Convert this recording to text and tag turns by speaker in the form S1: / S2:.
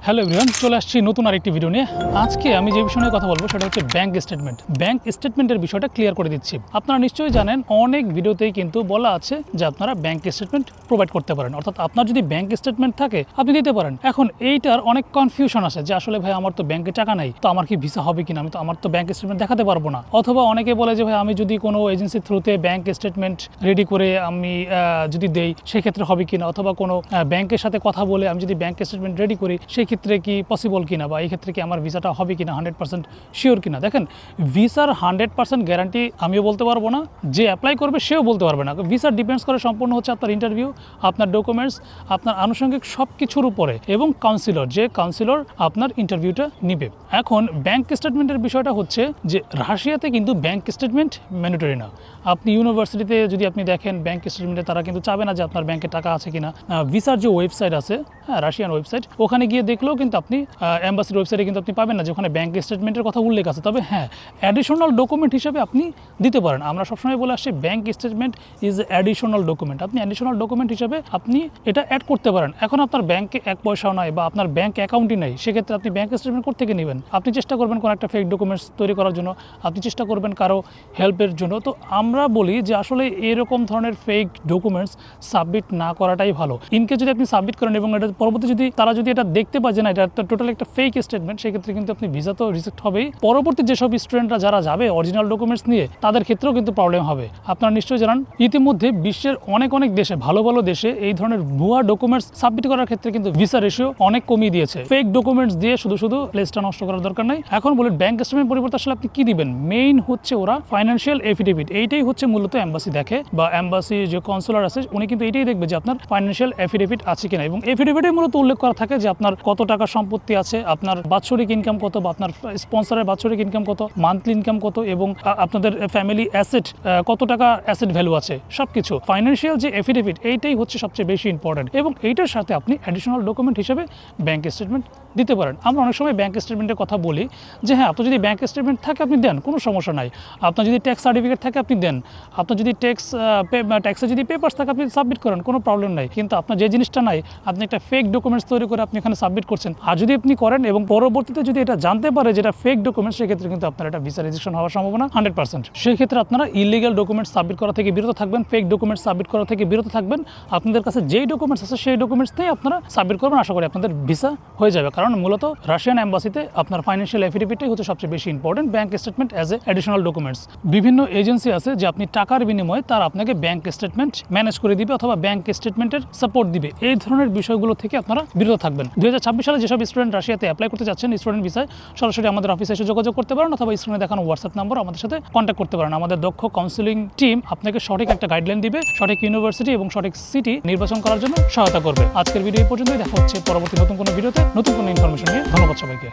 S1: Hello everyone, চলে আসছি নতুন আরেকটি ভিডিও নিয়ে। আজকে আমি যে বিষয় নিয়ে কথা বলবো সেটা হচ্ছে ব্যাংক স্টেটমেন্ট। ব্যাংক স্টেটমেন্টের বিষয়টা ক্লিয়ার করে দিচ্ছি। আপনারা নিশ্চয়ই জানেন অনেক ভিডিওতেই কিন্তু বলা আছে যে আপনারা ব্যাংক স্টেটমেন্ট প্রোভাইড করতে পারেন, অর্থাৎ আপনার যদি ব্যাংক স্টেটমেন্ট থাকে আপনি দিতে পারেন। এখন এইটার অনেক কনফিউশন আছে যে আসলে ভাই আমার তো ব্যাংকে টাকা নাই, তো আমার কি ভিসা হবে কিনা, আমার তো ব্যাংক স্টেটমেন্ট দেখাতে পারবো না। অথবা অনেকে বলে যে ভাই আমি যদি কোনো এজেন্সির থ্রুতে ব্যাংক স্টেটমেন্ট রেডি করে আমি যদি দেই সেক্ষেত্রে হবে কিনা, অথবা কোনো ব্যাংকের সাথে কথা বলে আমি যদি ব্যাংক স্টেটমেন্ট রেডি করি সেই ক্ষেত্রে কি পসিবল কিনা, বা এই ক্ষেত্রে কি আমার ভিসাটা হবে কিনা 100% শিওর কিনা। দেখেন, ভিসার 100% গ্যারান্টি আমিও বলতে পারবো না, যে অ্যাপ্লাই করবে সেও বলতে পারবে না। ভিসা ডিপেন্ডস করে সম্পূর্ণ হচ্ছে আপনার ইন্টারভিউ, আপনার ডকুমেন্টস, আপনার আনুষঙ্গিক সব কিছুর উপরে, এবং যে কাউন্সিলর আপনার ইন্টারভিউটা নিবে। এখন ব্যাংক স্টেটমেন্টের বিষয়টা হচ্ছে যে রাশিয়াতে কিন্তু ব্যাংক স্টেটমেন্ট ম্যান্ডেটরি না। আপনি ইউনিভার্সিটিতে যদি আপনি দেখেন ব্যাংক স্টেটমেন্টে তারা কিন্তু চাবে না যে আপনার ব্যাংকে টাকা আছে কিনা। ভিসার যে ওয়েবসাইট আছে, হ্যাঁ রাশিয়ান ওয়েবসাইট, ওখানে গিয়ে দেখলেও কিন্তু আপনি এম্বাসির ওয়েবসাইটে কিন্তু আপনি পাবেন না যে ওখানে ব্যাংক স্টেটমেন্টের কথা উল্লেখ আছে। তবে হ্যাঁ, অ্যাডিশনাল ডকুমেন্ট হিসেবে আপনি দিতে পারেন। আমরা সবসময় বলে আসছি bank statement is additional document. আপনি অ্যাডিশনাল ডকুমেন্ট হিসেবে আপনি এটা অ্যাড করতে পারেন। এখন আপনার ব্যাংকে এক পয়সাও নাই বা আপনার ব্যাংক অ্যাকাউন্টই নাই, সেক্ষেত্রে আপনি ব্যাংক স্টেটমেন্ট কোত্থেকে নেবেন? আপনি চেষ্টা করবেন কোনো একটা ফেক ডকুমেন্টস তৈরি করার জন্য, আপনি চেষ্টা করবেন কারো হেল্পের জন্য। তো আমরা বলি যে আসলে এরকম ধরনের ফেক ডকুমেন্টস সাবমিট না করাটাই ভালো। ইনকেস যদি আপনি সাবমিট করেন এবং এটা পরবর্তী যদি তারা যদি এটা দেখতে পায় যে না এটা টোটাল একটা ফেক স্টেটমেন্ট, সেক্ষেত্রে কিন্তু আপনি ভিসা তো রিজেক্ট হবেই। পরবর্তী যেসব স্টুডেন্টরা যারা যাবে অরিজিনাল ডকুমেন্টস নিয়ে, তাদের ক্ষেত্রেও কিন্তু প্রবলেম হবে। আপনারা নিশ্চয়ই জানান ইতিমধ্যে বিশ্বের অনেক দেশে, ভালো দেশে এই ধরনের ভুয়া ডকুমেন্টস সাবমিট করার ক্ষেত্রে কিন্তু ভিসা রেশিও অনেক কমিয়ে দিয়েছে। ফেক ডকুমেন্টস দিয়ে শুধু প্লেসটা নষ্ট করার দরকার নেই। এখন বলি ব্যাংক স্টেটমেন্ট পরিবর্তে আসলে আপনি কি দিবেন? মেইন হচ্ছে ওরা ফাইন্যান্সিয়াল এফিডেভিট, এইটাই হচ্ছে মূলত এম্বাসি দেখে, বা এম্বাসি যে কনসুলার আছে উনি কিন্তু এইটাই দেখবে যে আপনার ফাইন্যান্সিয়াল এফিডেভিট আছে কিনা। এবং এফিডেভিটে মূলত উল্লেখ করা থাকে যে আপনার কত টাকা সম্পত্তি আছে, আপনার বাৎসরিক ইনকাম কত, বা আপনার স্পন্সরের বাৎসরিক ইনকাম কত, মান্থলি ইনকাম কত, এবং আপনাদের ফ্যামিলি অ্যাসেট কত টাকা অ্যাসেট ভ্যালু আছে, সবকিছু ফাইন্যান্সিয়াল যে এফিডেভিট এইটাই হচ্ছে সবচেয়ে বেশি ইম্পর্টেন্ট। এবং এইটার সাথে আপনি অ্যাডিশনাল ডকুমেন্ট হিসেবে ব্যাংক স্টেটমেন্ট দিতে পারেন। আমরা অনেক সময় ব্যাংক স্টেটমেন্টের কথা বলি যে হ্যাঁ, আপনার যদি ব্যাংক স্টেটমেন্ট থাকে আপনি দেন, কোনো সমস্যা নাই। আপনার যদি ট্যাক্স সার্টিফিকেট থাকে আপনি দেন, আপনার যদি ট্যাক্সের যদি পেপারস থাকে আপনি সাবমিট করেন, কোনো প্রবলেম নাই। কিন্তু আপনার যে জিনিসটা নাই, আপনি একটা ফেক ডকুমেন্টস তৈরি করে আপনি এখানে সাবমিট করছেন, আর যদি আপনি করেন এবং পরবর্তীতে যদি এটা জানতে পারে যেটা ফেক ডকুমেন্টস, সেক্ষেত্রে কিন্তু আপনার এটা ভিসা রেজিস্ট্রেশন হওয়ার সম্ভাবনা 100%। সেই ক্ষেত্রে আপনারা ইলিগাল ডকুমেন্টস সাবমিট করা থেকে বিরত থাকবেন, ফেক ডকুমেন্টস সাবমিট করা থেকে বিরত থাকবেন। আপনাদের কাছে যেই ডকুমেন্টস আছে সেই ডকুমেন্টস নিয়ে আপনারা সাবমিট করবেন, আশা করি আপনাদের ভিসা হয়ে যাবে। কারণ মূলত রাশিয়ান এম্বাসিতে আপনার ফাইন্যান্সিয়াল এফিডেভিটটাই হচ্ছে সবচেয়ে বেশি important, bank statement as a additional documents. বিভিন্ন এজেন্সি আছে যে আপনি টাকার বিনিময়ে তারা আপনাকে ব্যাংক স্টেটমেন্ট ম্যানেজ করে দিবে অথবা ব্যাংক স্টেটমেন্টের সাপোর্ট দিবে। এই ধরনের বিষয়গুলো থেকে আপনারা বিরত থাকবেন। 2026 সালে যেসব স্টুডেন্ট রাশিয়াতে অ্যাপ্লাই করতে চাচ্ছেন স্টুডেন্ট ভিসায়, সরাসরি আমাদের অফিসে এসে যোগাযোগ করতে পারেন, অথবা স্ক্রিনে দেখানো হোয়াটসঅ্যাপ নাম্বার আমাদের সাথে কন্ট্যাক্ট করতে পারেন। আমাদের দক্ষ কাউন্সিলিং টিম আপনাকে সঠিক একটা গাইডলাইন দিবে, সঠিক ইউনিভার্সিটি এবং সঠিক সিটি নির্বাচন করার জন্য সহায়তা করবে। আজকের ভিডিও এই পর্যন্তই, দেখা হচ্ছে পরবর্তী নতুন কোনো ভিডিওতে নতুন কোনো ইনফরমেশন নিয়ে। ধন্যবাদ সবাইকে।